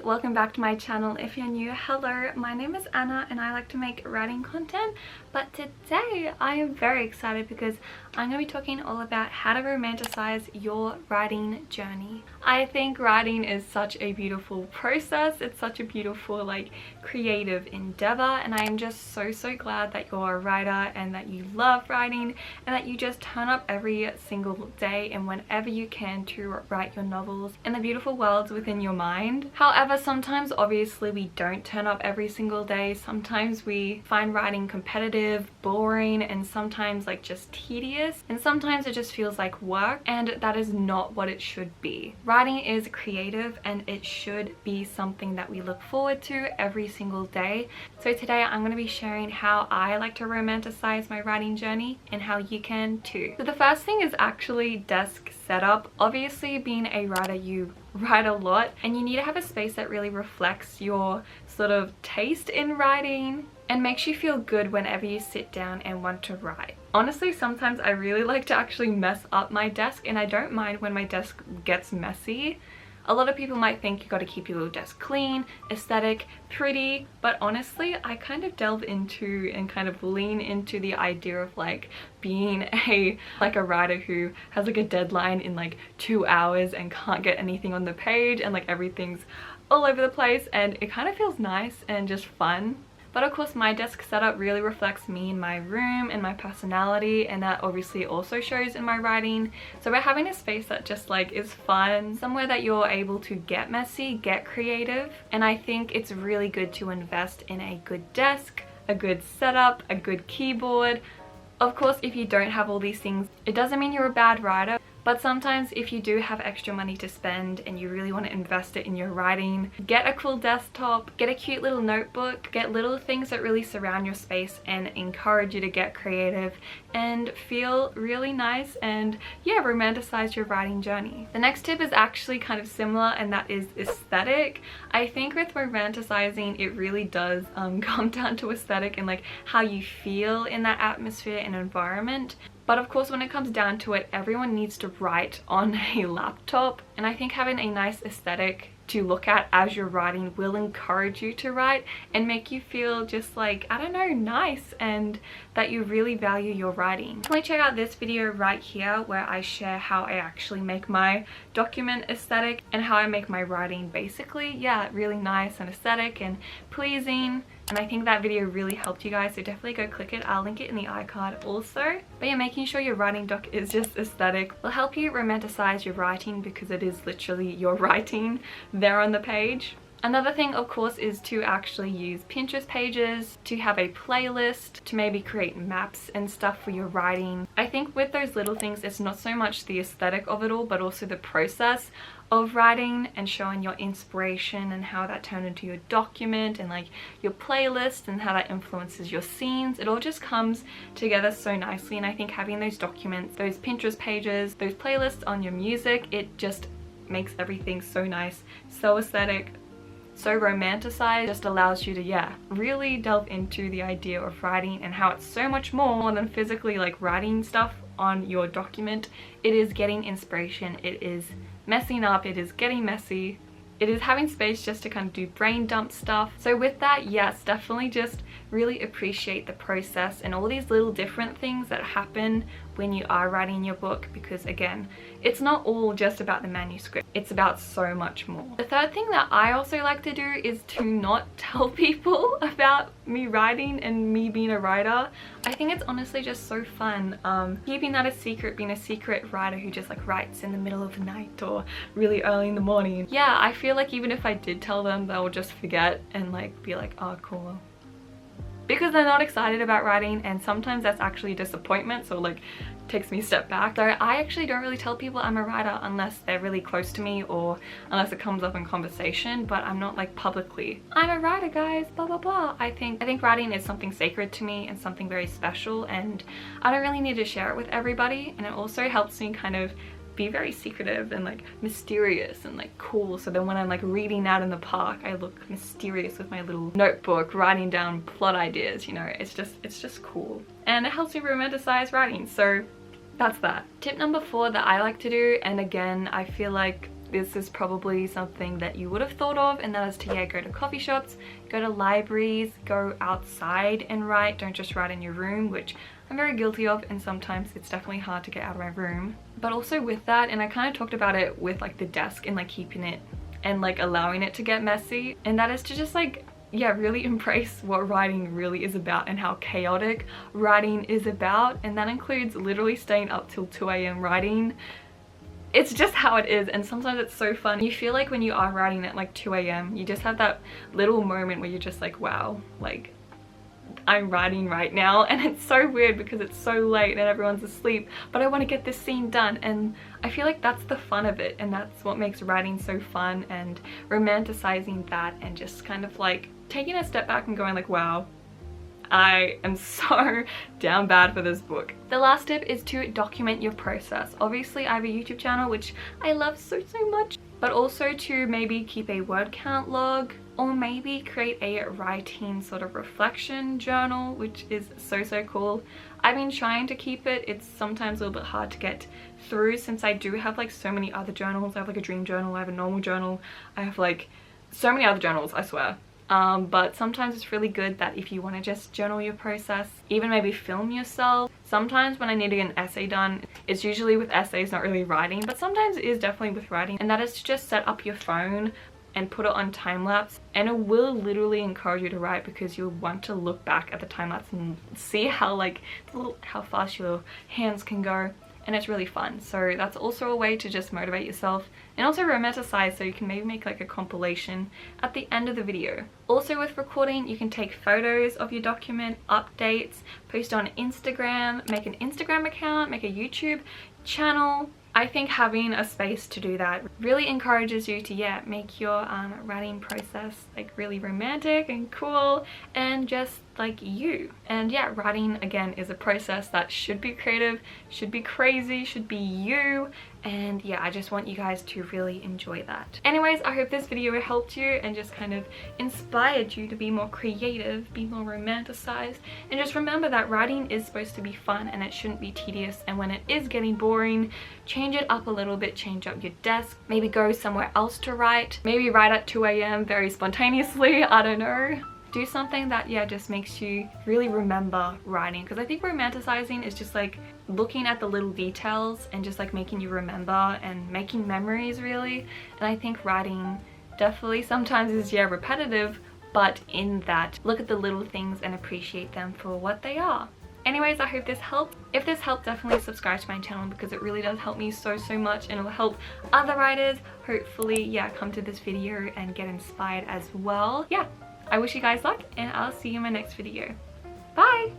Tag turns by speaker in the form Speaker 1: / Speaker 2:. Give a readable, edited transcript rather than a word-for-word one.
Speaker 1: welcome back to my channel. If you're new, hello, my name is Anna and I like to make writing content, but today I am very excited because I'm going to be talking all about how to romanticize your writing journey. I think writing is such a beautiful process. It's such a beautiful creative endeavor, and I am just so glad that you're a writer and that you love writing and that you just turn up every single day and whenever you can to write your novels and the beautiful worlds within your mind. However, sometimes obviously we don't turn up every single day. Sometimes we find writing competitive, boring, and sometimes just tedious, and sometimes it just feels like work, and that is not what it should be. Writing is creative and it should be something that we look forward to every single day. So today I'm going to be sharing how I like to romanticize my writing journey and how you can too. So the first thing is actually desk setup. Obviously, being a writer, you write a lot and you need to have a space that really reflects your sort of taste in writing and makes you feel good whenever you sit down and want to write. Honestly, sometimes I really like to actually mess up my desk, and I don't mind when my desk gets messy. A lot of people might think you got to keep your little desk clean, aesthetic, pretty, but honestly I kind of delve into and kind of lean into the idea of being a writer who has a deadline in 2 hours and can't get anything on the page, and everything's all over the place, and it kind of feels nice and just fun. But of course my desk setup really reflects me in my room and my personality, and that obviously also shows in my writing. So we're having a space that just is fun, somewhere that you're able to get messy, get creative, and I think it's really good to invest in a good desk, a good setup, a good keyboard. Of course, if you don't have all these things, it doesn't mean you're a bad writer. But sometimes if you do have extra money to spend and you really want to invest it in your writing, get a cool desktop, get a cute little notebook, get little things that really surround your space and encourage you to get creative and feel really nice, and yeah, romanticize your writing journey. The next tip is actually kind of similar, and that is aesthetic. I think with romanticizing, it really does come down to aesthetic and how you feel in that atmosphere and environment. But of course, when it comes down to it, everyone needs to write on a laptop, and I think having a nice aesthetic to look at as you're writing will encourage you to write and make you feel just I don't know, nice, and that you really value your writing. Definitely check out this video right here where I share how I actually make my document aesthetic and how I make my writing basically, yeah, really nice and aesthetic and pleasing. And I think that video really helped you guys, so definitely go click it. I'll link it in the iCard also. But yeah, making sure your writing doc is just aesthetic will help you romanticize your writing, because it is literally your writing there on the page. Another thing, of course, is to actually use Pinterest pages, to have a playlist, to maybe create maps and stuff for your writing. I think with those little things, it's not so much the aesthetic of it all, but also the process of writing and showing your inspiration and how that turned into your document and your playlist and how that influences your scenes. It all just comes together so nicely, and I think having those documents, those Pinterest pages, those playlists on your music, it just makes everything so nice, so aesthetic, so romanticized. Just allows you to really delve into the idea of writing and how it's so much more than physically writing stuff on your document. It is getting inspiration, it is messing up, it is getting messy, it is having space just to kind of do brain dump stuff. So with that, yes, definitely just really appreciate the process and all these little different things that happen when you are writing your book, because again, it's not all just about the manuscript, it's about so much more. The third thing that I also like to do is to not tell people about me writing and me being a writer. I think it's honestly just so fun keeping that a secret, being a secret writer who just writes in the middle of the night or really early in the morning. Yeah, I feel even if I did tell them, they'll just forget and be oh cool, because they're not excited about writing, and sometimes that's actually a disappointment, so takes me a step back. So I actually don't really tell people I'm a writer unless they're really close to me or unless it comes up in conversation, but I'm not publicly, I'm a writer guys, blah blah blah. I think writing is something sacred to me and something very special, and I don't really need to share it with everybody, and it also helps me kind of be very secretive and mysterious and cool, so then when I'm reading out in the park, I look mysterious with my little notebook writing down plot ideas, you know. It's just cool, and it helps me romanticize writing. So that's that. Tip number 4 that I like to do, and again I feel this is probably something that you would have thought of, and that is to, yeah, go to coffee shops, go to libraries, go outside and write. Don't just write in your room, which I'm very guilty of, and sometimes it's definitely hard to get out of my room. But also with that, and I kind of talked about it with like the desk and like keeping it and like allowing it to get messy, and that is to just like, yeah, really embrace what writing really is about and how chaotic writing is about. And that includes literally staying up till 2 a.m. writing. It's just how it is, and sometimes it's so fun. You feel like when you are writing at like 2 a.m. you just have that little moment where you're just like, wow, like I'm writing right now. And it's so weird because it's so late and everyone's asleep, but I want to get this scene done. And I feel like that's the fun of it, and that's what makes writing so fun, and romanticizing that and just kind of like taking a step back and going like, wow, I am so down bad for this book. The last tip is to document your process. Obviously I have a YouTube channel, which I love so much, but also to maybe keep a word count log, or maybe create a writing sort of reflection journal, which is so cool. I've been trying to keep it. It's sometimes a little bit hard to get through since I do have like so many other journals. I have like a dream journal, I have a normal journal, I have like so many other journals, I swear. But sometimes it's really good that if you want to just journal your process, even maybe film yourself. Sometimes when I need to get an essay done, it's usually with essays, not really writing, but sometimes it is definitely with writing, and that is to just set up your phone and put it on time lapse, and it will literally encourage you to write because you'll want to look back at the time lapse and see how like how fast your hands can go. And it's really fun. So that's also a way to just motivate yourself and also romanticize, so you can maybe make like a compilation at the end of the video. Also with recording, you can take photos of your document, updates, post on Instagram, make an Instagram account, make a YouTube channel. I think having a space to do that really encourages you to, yeah, make your writing process like really romantic and cool and just like you. And yeah, writing again is a process that should be creative, should be crazy, should be you. And yeah, I just want you guys to really enjoy that. Anyways, I hope this video helped you and just kind of inspired you to be more creative, be more romanticized, and just remember that writing is supposed to be fun and it shouldn't be tedious. And when it is getting boring, change it up a little bit, change up your desk, maybe go somewhere else to write, maybe write at 2 a.m. very spontaneously, I don't know. Do something that, yeah, just makes you really remember writing, because I think romanticizing is just like looking at the little details and just like making you remember and making memories really. And I think writing definitely sometimes is, yeah, repetitive, but in that, look at the little things and appreciate them for what they are. Anyways, I hope this helped. If this helped, definitely subscribe to my channel because it really does help me so much, and it will help other writers hopefully, yeah, come to this video and get inspired as well. Yeah, I wish you guys luck, and I'll see you in my next video. Bye!